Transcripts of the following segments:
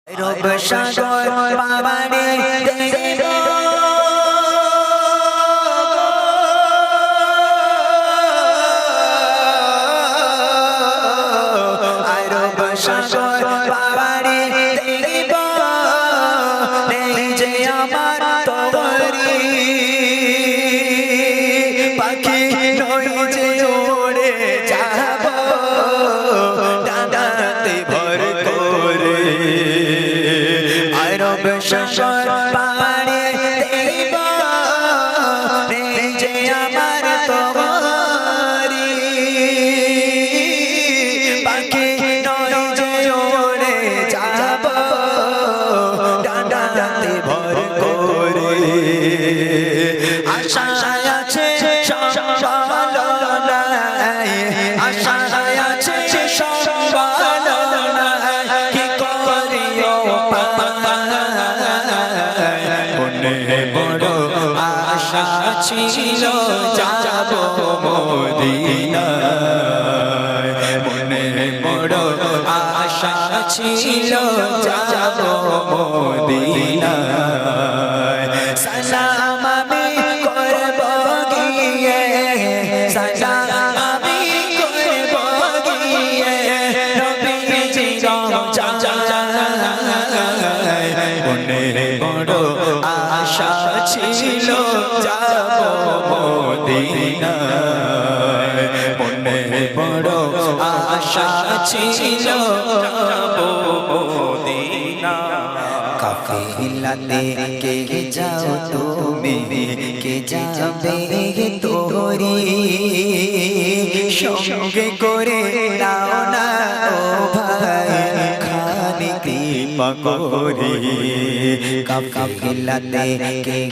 রূপ সাগর পাবারে দেব রূপ সাগর পাবারে দেব নেই যে আমার তোরি পাখি নই যে ওড়ে যাব ডানাতে ভর করে রূপ সাগর পাড়ে দেব নেই যে আমার তোরি পাখি নই যে ওড়ে যাব ডানাতে ভর করে আশা আছে সম্ভাবনায় আশা আছে সম্ভাবনায় কি করিও মনে বড় আশা ছিল যাব মদিনায় মনে বড় আশা ছিল যাব মদিনায় সালাম আমি করব গিয়ে সালাম আমি করব গিয়ে নবীজির রওজায় মনে বড় আশা ছিল যাব মদিনায় মনে বড় আশা ছিল যাব মদিনায় কাফিলাতে কে যাও তুমি কে যাবে তোরি সঙ্গে করে নাও না ও ভাই খালি কৃপা করি কাফিলাতে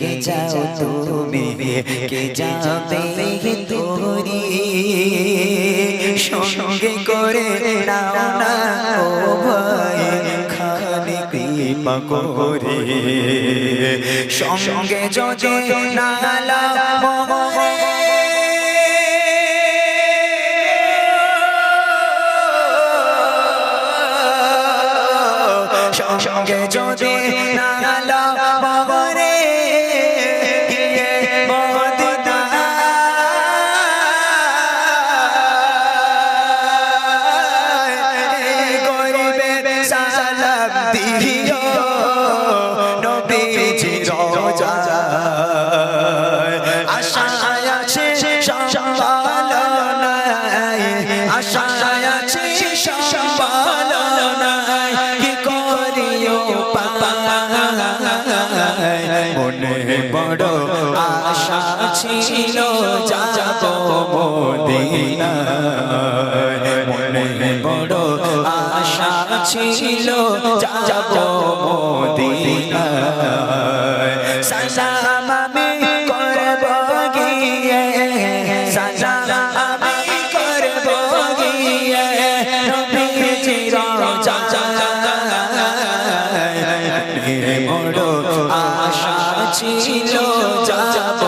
কে যাও তুমি কে যাবে তোরি সঙ্গে করে নাও না ও ভাই খালি কৃপা করে সঙ্গে যদি নালা সঙ্গে যদি নালা বাবরে গিয়ে মদিনা গরিবের সালাম দিও নবীজির রওজায় আশা আছে সম্ভাবনায় আশা আছে সম্ভাবনায় কি করিও মনে বড় আশা ছিল যাব মদিনায় মনে বড় আশা ছিল যাব মদিনায় সালাম আমি করব গিয়ে সালাম আমি করব গিয়ে নবীজির রওজায় বড় আশা ছিল যাব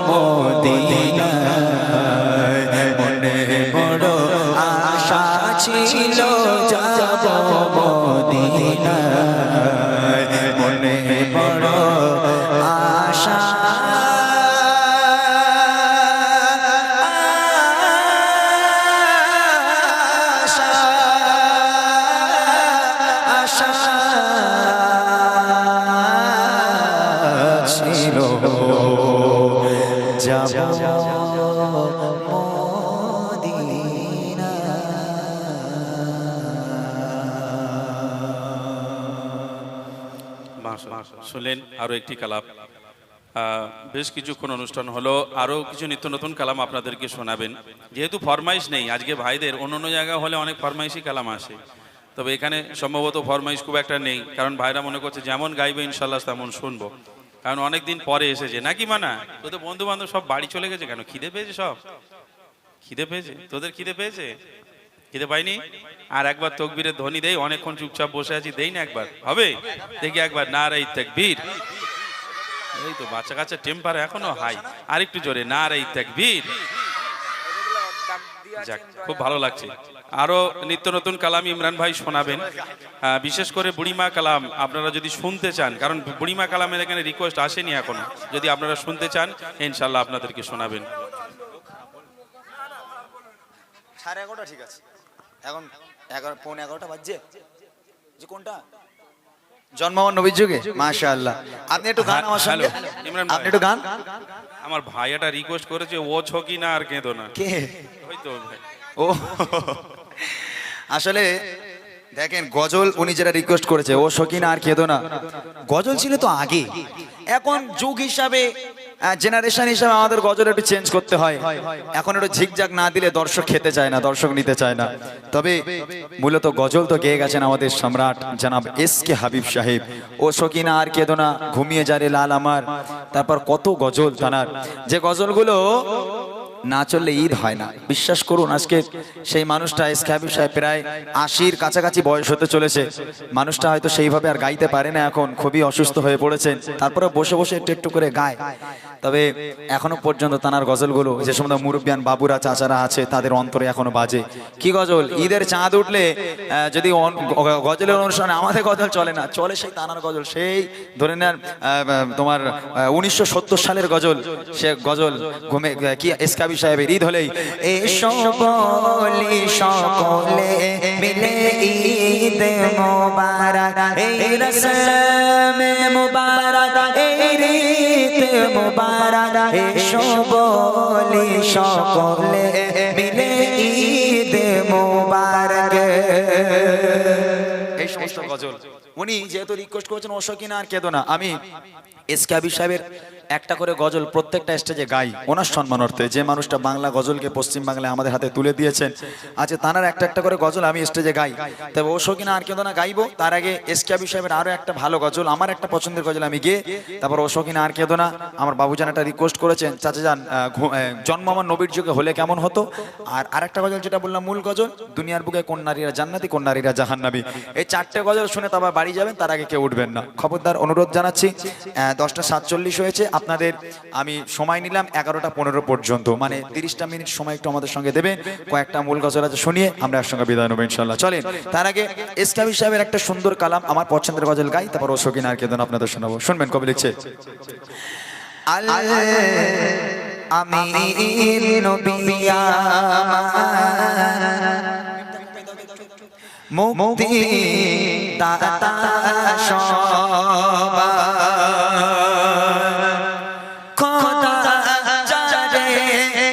মদিনায় মনে বড় আশা ছিল যাব মদিনায় মনে বড় আশা ছিল যাব শুনলেন আরো একটি কালাম বেশ কিছুক্ষণ অনুষ্ঠান হলো আরো কিছু নিত্য নতুন কালাম আপনাদেরকে শোনাবেন যেহেতু ফরমাইশ নেই আজকে ভাইদের অন্য জায়গা হলে অনেক ফরমাইশি কালাম আসে তবে এখানে সম্ভবত ফরমাইশ খুব একটা নেই কারণ ভাইরা মনে করছে যেমন গাইবে ইনশাল্লাহ তেমন শুনবো কারণ অনেকদিন পরে এসেছে নাকি মানা তোদের বন্ধু বান্ধব সব বাড়ি চলে গেছে কেন খিদে পেয়েছে সব খিদে পেয়েছে তোদের খিদে পেয়েছে খিদে পাইনি আর একবার তাকবীরের ধ্বনি দেই অনেকক্ষণ চুপচাপ বসে আছি দেই না একবার হবে দেখি একবার নারায়ে তাকবীর এই তো বাচ্চা কাচ্চা টেম্পার এখনো হাই আরেকটু জোরে নারায়ে তাকবীর যাক খুব ভালো লাগছে আরও নিত্য নতুন কালাম ইমরান ভাই শোনাবেন। বিশেষ করে বুড়িমা কালাম আপনারা যদি শুনতে চান, কারণ বুড়িমা কালামের এখানে রিকোয়েস্ট আসেনি এখনো, যদি আপনারা শুনতে চান ইনশাল্লাহ আপনাদেরকে শোনাবেন। 11:30 ঠিক আছে, এখন 11:15 বাজছে যে কোনটা জন্মমান নবীর যুগে। মাশাআল্লাহ, আপনি একটু গান আমার সঙ্গে, ইমরান আপনি একটু গান। আমার ভাই এটা রিকোয়েস্ট করেছে, ও ছকি না আর কেঁদো না। কে? ওই তো ভাই। ও আসলে দেখেন, গজল উনি যেটা রিকোয়েস্ট করেছে, ও সকিনা আর কেঁদো না, গজল ছিল তো আগে। এখন যুগ হিসাবে, জেনারেশন হিসাবে আমাদের গজল একটু চেঞ্জ করতে হয়। এখন একটু ঝিকঝাক না দিলে দর্শক খেতে চায় না, দর্শক নিতে চায় না। তবে মূলত গজল তো গেয়ে গেছেন আমাদের সম্রাট জনাব এস.কে হাবিব সাহেব। ও সকিনা আর কেঁদো না, ঘুমিয়ে যারে লাল আমার, তারপর কত গজল তানার, যে গজলগুলো না চললে ঈদ হয় না। বিশ্বাস করুন, আজকে সেই মানুষটা এস.কে হাবিব সাহেব প্রায় 80-র কাছাকাছি বয়স হতে চলেছে। মানুষটা হয়তো সেইভাবে আর গাইতে পারে না, এখন খুবই অসুস্থ হয়ে পড়েছেন। তারপরে বসে বসে একটু একটু করে গায়। তবে এখনো পর্যন্ত তানার গজলগুলো, যে সমস্ত মুরব্বিয়ান বাবুরা চাচারা আছে, তাদের অন্তরে এখনো বাজে। কি গজল! ঈদের চাঁদ উঠলে যদি গজলের অনুষ্ঠানে আমাদের গজল চলে না, চলে সেই তানার গজল। সেই ধরে নেন তোমার 1970 সালের গজল, সে গজল ঘুমে কি এস.কে হাবিব সাহেবের ঈদ হলেই এসো বলি সকলে মিলে ঈদ মোবারক, এই রসমে মোবারক, এই রীত মোবারক, এসো বলি সকলে মিলে ঈদ মোবারক। এই সমস্ত গজল উনি যেহেতু রিকোয়েস্ট করেছেন, ও সকিনা আর কেঁদো না, আমি এস.কে হাবিব সাহেবের একটা করে গজল প্রত্যেকটা স্টেজে গাই ওনার সম্মানার্থে। যে মানুষটা বাংলা গজলকে পশ্চিম বাংলায় আমাদের হাতে তুলে দিয়েছেন, আচ্ছা তানার একটা একটা করে গজল আমি স্টেজে গাই। তবে ও সকিনা আর কেঁদো না গাইবো, তার আগে এস.কে হাবিব সাহেবের আরো একটা ভালো গজল, আমার একটা পছন্দের গজল আমি গিয়ে তারপর ও সকিনা আর কেঁদো না। আমার বাবুজান একটা রিকোয়েস্ট করেছেন, চাচা যান জন্ম আমার নবীর যুগে হলে কেমন হতো। আর আরেকটা গজল যেটা বললাম মূল গজল, দুনিয়ার বুকে কোন নারীরা জান্নাতি কোন নারীরা জাহান্নামী। এই 4টে গজল শুনে তারপর বাড়ি যাবেন, তার আগে কেউ উঠবেন না, খবরদার অনুরোধ জানাচ্ছি। 10:47 হয়েছে, আপনাদের আমি সময় নিলাম 11:15 পর্যন্ত, মানে 30টা মিনিট সময় একটু আমাদের সঙ্গে দেবেন। কয়েকটা মূল গজল আছে, শুনিয়ে আমরা একসঙ্গে বিদায় নেবো ইনশাল্লাহ। চলেন, তার আগে এস.কে হাবিব সাহেবের একটা সুন্দর কালাম, আমার পছন্দের গজল গাই, তারপর ও সকিনা আর কেঁদো না আপনাদের শোনাবো। শুনবেন, কবি লিখছে, আমি নবী মুক্তি দাতা সবার, খোদা যারে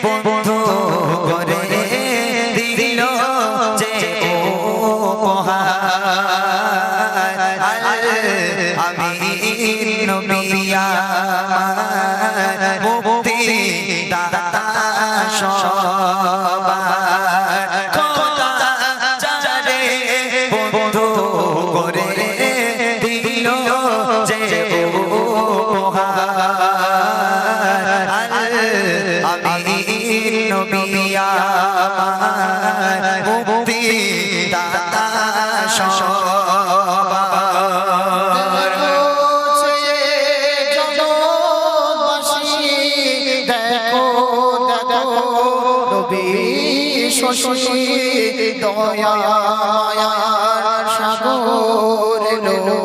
বন্ধু করে দিল যে উপহার, আমি নবী মুক্তি দাতা সবার, খোদা যারে বন্ধু করে দিল যে উপহার, আমি নবী মুক্তি দাতা সবার। শশী দয়া মায়ার সাগর লো,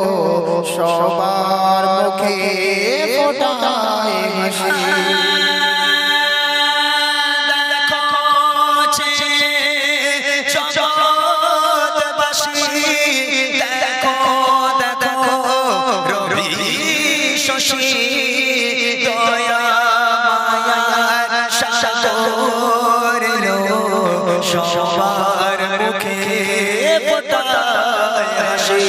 সবার মুখে ফোটায় হাসি। সবার মুখে ফোটায় হাসি,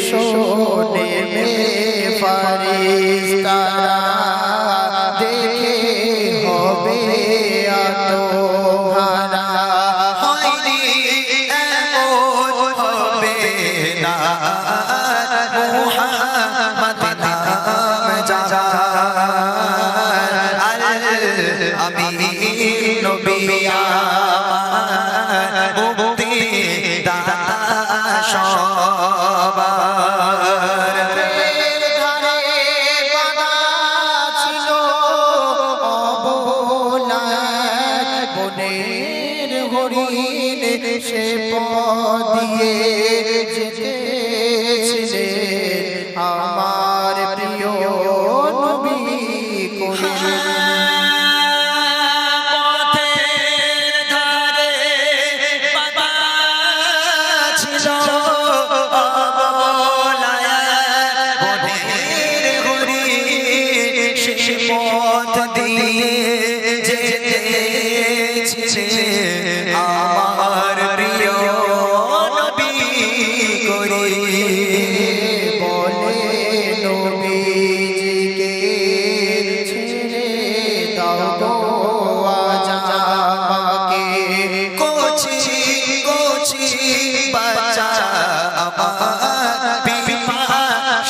শোনে ফারিস্তারা দেখে হবে আত্মহারা, হয়নি এমন হবে না মুহাম্মদ নাম যার, আমি নবী মুক্তি দাতা সবার।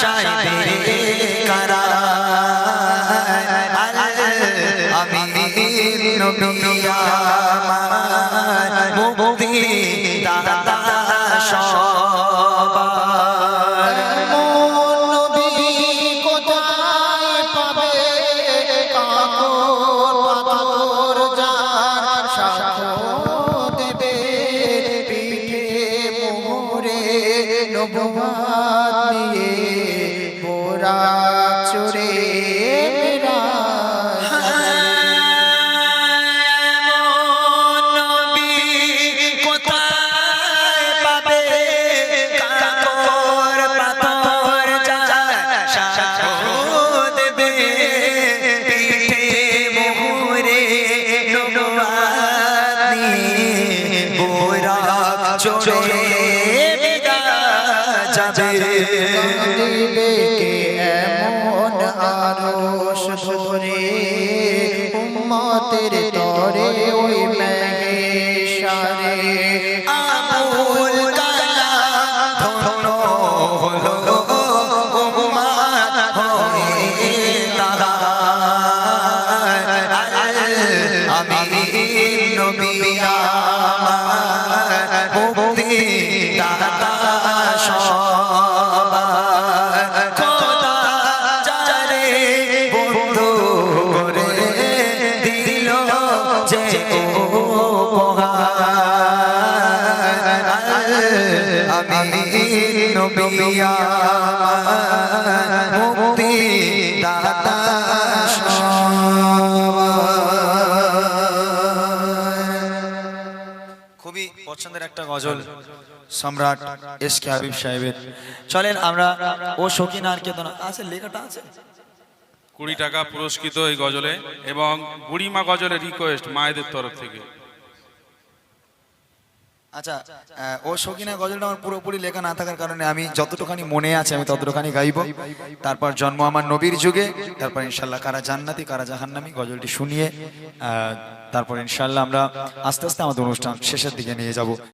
সাইদে কারা আমি নবী আমার মুক্তি দাতা সবার নবী কোথায় পাবে কাকর পাথর যার সাক্ষ্য দেবে পিঠে মোহরে নবুয়ত নিয়ে বোরাক চড়ে নবী কোথায় পাবে কাকর পাথর যার সাক্ষ্য দেবে পিঠে মোহরে নবুয়ত নিয়ে বোরাক চড়ে যাবে দিবে কে এমন আরশ ধরে উম্মতের তরে ওই মেহেশারে আবুল কালাম ধন্য হলো উম্মত হয়ে তাহার আমি নবী আমার মুক্তি দাতা সবার খোদা যারে বন্ধু করে দিল যে উপহার আমি নবী আমার মুক্তি দাতা খুবই পছন্দের একটা গজল সম্রাট এস কে হাবিব সাহেবের। চলেন আমরা ও শৌখিন আর কেতনা আছে লেখাটা আছে 20 টাকা পুরস্কৃত এই গজলে এবং বুড়িমা গজলের রিকোয়েস্ট মায়েদের তরফ থেকে। আচ্ছা ও শৌখিনা গজলটা আমার পুরোপুরি লেখা না থাকার কারণে আমি যতটুখানি মনে আছে আমি ততটুখানি গাইব। তারপর জন্ম আমার নবীর যুগে, তারপর ইনশাল্লাহ কারা জান্নাতি কারা জাহান্নামী গজলটি শুনিয়ে তারপর ইনশাল্লাহ আমরা আস্তে আস্তে আমাদের অনুষ্ঠান শেষের দিকে নিয়ে যাব।